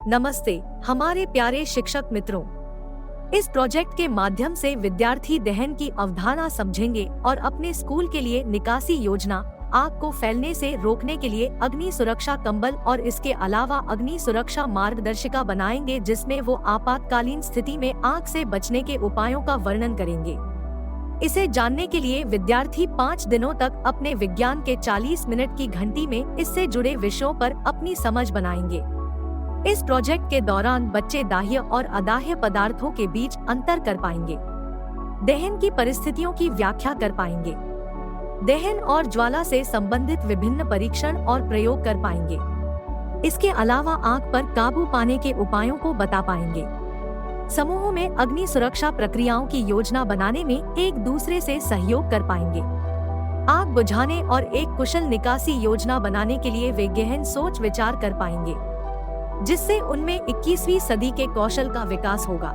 नमस्ते हमारे प्यारे शिक्षक मित्रों। इस प्रोजेक्ट के माध्यम से विद्यार्थी दहन की अवधारणा समझेंगे और अपने स्कूल के लिए निकासी योजना, आग को फैलने से रोकने के लिए अग्नि सुरक्षा कंबल और इसके अलावा अग्नि सुरक्षा मार्गदर्शिका बनाएंगे, जिसमें वो आपातकालीन स्थिति में आग से बचने के उपायों का वर्णन करेंगे। इसे जानने के लिए विद्यार्थी 5 दिनों तक अपने विज्ञान के 40 मिनट की घंटी में इससे जुड़े विषयों पर अपनी समझ बनाएंगे। इस प्रोजेक्ट के दौरान बच्चे दाह्य और अदाह्य पदार्थों के बीच अंतर कर पाएंगे, दहन की परिस्थितियों की व्याख्या कर पाएंगे, दहन और ज्वाला से संबंधित विभिन्न परीक्षण और प्रयोग कर पाएंगे। इसके अलावा आग पर काबू पाने के उपायों को बता पाएंगे। समूहों में अग्नि सुरक्षा प्रक्रियाओं की योजना बनाने में एक दूसरे से सहयोग कर पाएंगे। आग बुझाने और एक कुशल निकासी योजना बनाने के लिए वे गहन सोच विचार कर पाएंगे, जिससे उनमें 21वीं सदी के कौशल का विकास होगा।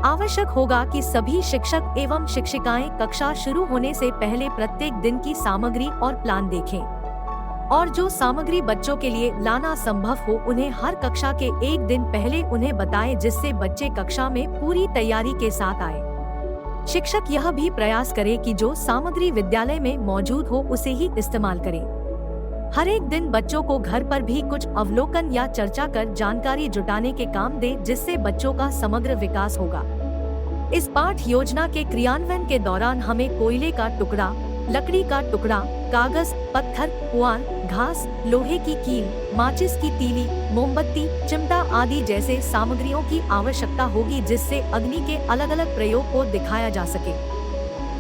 आवश्यक होगा कि सभी शिक्षक एवं शिक्षिकाएं कक्षा शुरू होने से पहले प्रत्येक दिन की सामग्री और प्लान देखें और जो सामग्री बच्चों के लिए लाना संभव हो उन्हें हर कक्षा के एक दिन पहले उन्हें बताएं, जिससे बच्चे कक्षा में पूरी तैयारी के साथ आए। शिक्षक यह भी प्रयास करे कि जो सामग्री विद्यालय में मौजूद हो उसे ही इस्तेमाल करें। हर एक दिन बच्चों को घर पर भी कुछ अवलोकन या चर्चा कर जानकारी जुटाने के काम दे, जिससे बच्चों का समग्र विकास होगा। इस पाठ योजना के क्रियान्वयन के दौरान हमें कोयले का टुकड़ा, लकड़ी का टुकड़ा, कागज, पत्थर, पुआल, घास, लोहे की कील, माचिस की तीली, मोमबत्ती, चिमटा आदि जैसे सामग्रियों की आवश्यकता होगी, जिससे अग्नि के अलग अलग प्रयोग को दिखाया जा सके।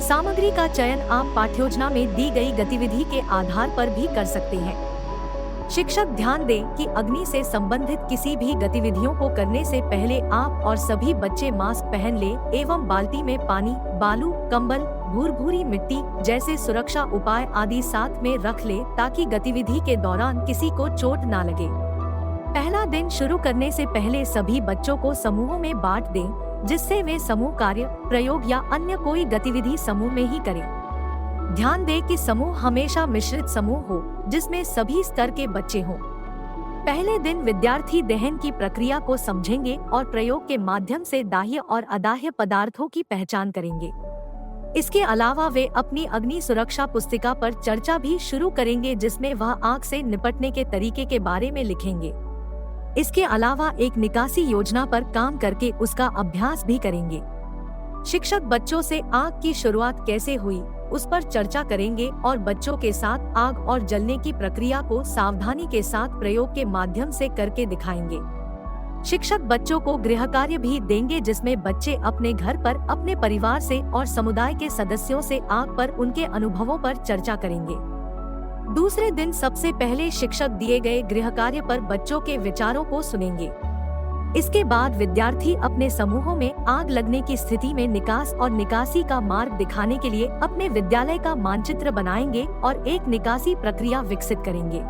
सामग्री का चयन आप पाठ्योजना में दी गई गतिविधि के आधार पर भी कर सकते हैं। शिक्षक ध्यान दें कि अग्नि से संबंधित किसी भी गतिविधियों को करने से पहले आप और सभी बच्चे मास्क पहन लें एवं बाल्टी में पानी, बालू, कंबल, भूरभूरी मिट्टी जैसे सुरक्षा उपाय आदि साथ में रख ले, ताकि गतिविधि के दौरान किसी को चोट न लगे। पहला दिन शुरू करने से पहले सभी बच्चों को समूहों में बांट दें, जिससे वे समूह कार्य, प्रयोग या अन्य कोई गतिविधि समूह में ही करें। ध्यान दें कि समूह हमेशा मिश्रित समूह हो, जिसमें सभी स्तर के बच्चे हों। पहले दिन विद्यार्थी दहन की प्रक्रिया को समझेंगे और प्रयोग के माध्यम से दाह्य और अदाह्य पदार्थों की पहचान करेंगे। इसके अलावा वे अपनी अग्नि सुरक्षा पुस्तिका पर चर्चा भी शुरू करेंगे, जिसमें वह आग से निपटने के तरीके के बारे में लिखेंगे। इसके अलावा एक निकासी योजना पर काम करके उसका अभ्यास भी करेंगे। शिक्षक बच्चों से आग की शुरुआत कैसे हुई उस पर चर्चा करेंगे और बच्चों के साथ आग और जलने की प्रक्रिया को सावधानी के साथ प्रयोग के माध्यम से करके दिखाएंगे। शिक्षक बच्चों को गृह कार्य भी देंगे, जिसमें बच्चे अपने घर पर अपने परिवार से और समुदाय के सदस्यों से आग पर उनके अनुभवों पर चर्चा करेंगे। दूसरे दिन सबसे पहले शिक्षक दिए गए गृह कार्य पर बच्चों के विचारों को सुनेंगे। इसके बाद विद्यार्थी अपने समूहों में आग लगने की स्थिति में निकास और निकासी का मार्ग दिखाने के लिए अपने विद्यालय का मानचित्र बनाएंगे और एक निकासी प्रक्रिया विकसित करेंगे।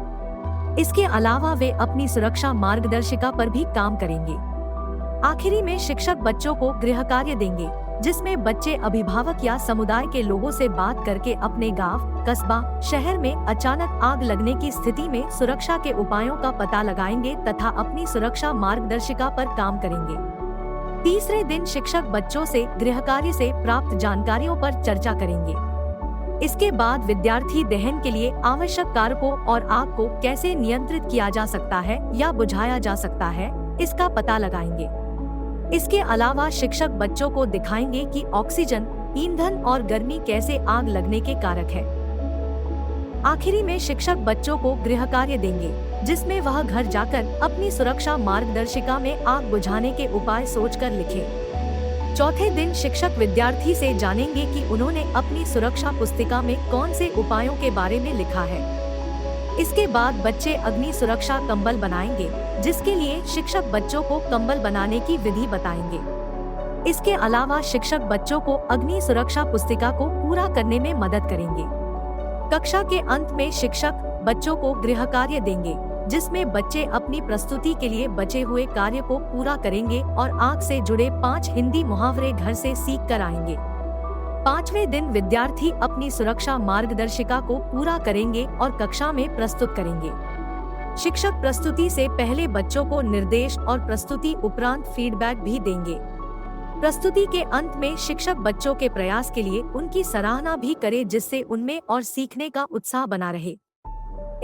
इसके अलावा वे अपनी सुरक्षा मार्गदर्शिका पर भी काम करेंगे। आखिरी में शिक्षक बच्चों को गृह कार्य देंगे, जिसमें बच्चे अभिभावक या समुदाय के लोगों से बात करके अपने गांव, कस्बा, शहर में अचानक आग लगने की स्थिति में सुरक्षा के उपायों का पता लगाएंगे तथा अपनी सुरक्षा मार्गदर्शिका पर काम करेंगे। तीसरे दिन शिक्षक बच्चों से गृह कार्य से प्राप्त जानकारियों पर चर्चा करेंगे। इसके बाद विद्यार्थी दहन के लिए आवश्यक कारकों और आग को कैसे नियंत्रित किया जा सकता है या बुझाया जा सकता है, इसका पता लगाएंगे। इसके अलावा शिक्षक बच्चों को दिखाएंगे कि ऑक्सीजन, ईंधन और गर्मी कैसे आग लगने के कारक है। आखिरी में शिक्षक बच्चों को गृह कार्य देंगे, जिसमें वह घर जाकर अपनी सुरक्षा मार्गदर्शिका में आग बुझाने के उपाय सोचकर लिखें। चौथे दिन शिक्षक विद्यार्थी से जानेंगे कि उन्होंने अपनी सुरक्षा पुस्तिका में कौन से उपायों के बारे में लिखा है। इसके बाद बच्चे अग्नि सुरक्षा कंबल बनाएंगे, जिसके लिए शिक्षक बच्चों को कंबल बनाने की विधि बताएंगे। इसके अलावा शिक्षक बच्चों को अग्नि सुरक्षा पुस्तिका को पूरा करने में मदद करेंगे। कक्षा के अंत में शिक्षक बच्चों को गृह कार्य देंगे, जिसमें बच्चे अपनी प्रस्तुति के लिए बचे हुए कार्य को पूरा करेंगे और आग से जुड़े 5 हिंदी मुहावरे घर से सीख कर आएंगे। 5वें दिन विद्यार्थी अपनी सुरक्षा मार्गदर्शिका को पूरा करेंगे और कक्षा में प्रस्तुत करेंगे। शिक्षक प्रस्तुति से पहले बच्चों को निर्देश और प्रस्तुति उपरांत फीडबैक भी देंगे। प्रस्तुति के अंत में शिक्षक बच्चों के प्रयास के लिए उनकी सराहना भी करे, जिससे उनमें और सीखने का उत्साह बना रहे।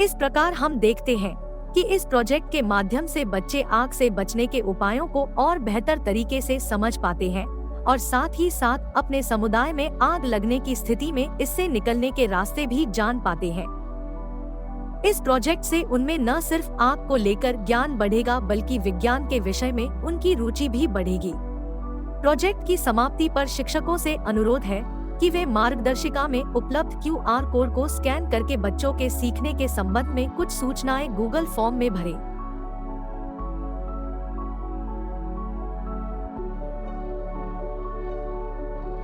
इस प्रकार हम देखते हैं कि इस प्रोजेक्ट के माध्यम से बच्चे आग से बचने के उपायों को और बेहतर तरीके से समझ पाते हैं और साथ ही साथ अपने समुदाय में आग लगने की स्थिति में इससे निकलने के रास्ते भी जान पाते हैं। इस प्रोजेक्ट से उनमें न सिर्फ आग को लेकर ज्ञान बढ़ेगा, बल्कि विज्ञान के विषय में उनकी रुचि भी बढ़ेगी। प्रोजेक्ट की समाप्ति पर शिक्षकों से अनुरोध है कि वे मार्गदर्शिका में उपलब्ध QR कोड को स्कैन करके बच्चों के सीखने के संबंध में कुछ सूचनाएं गूगल फॉर्म में भरें।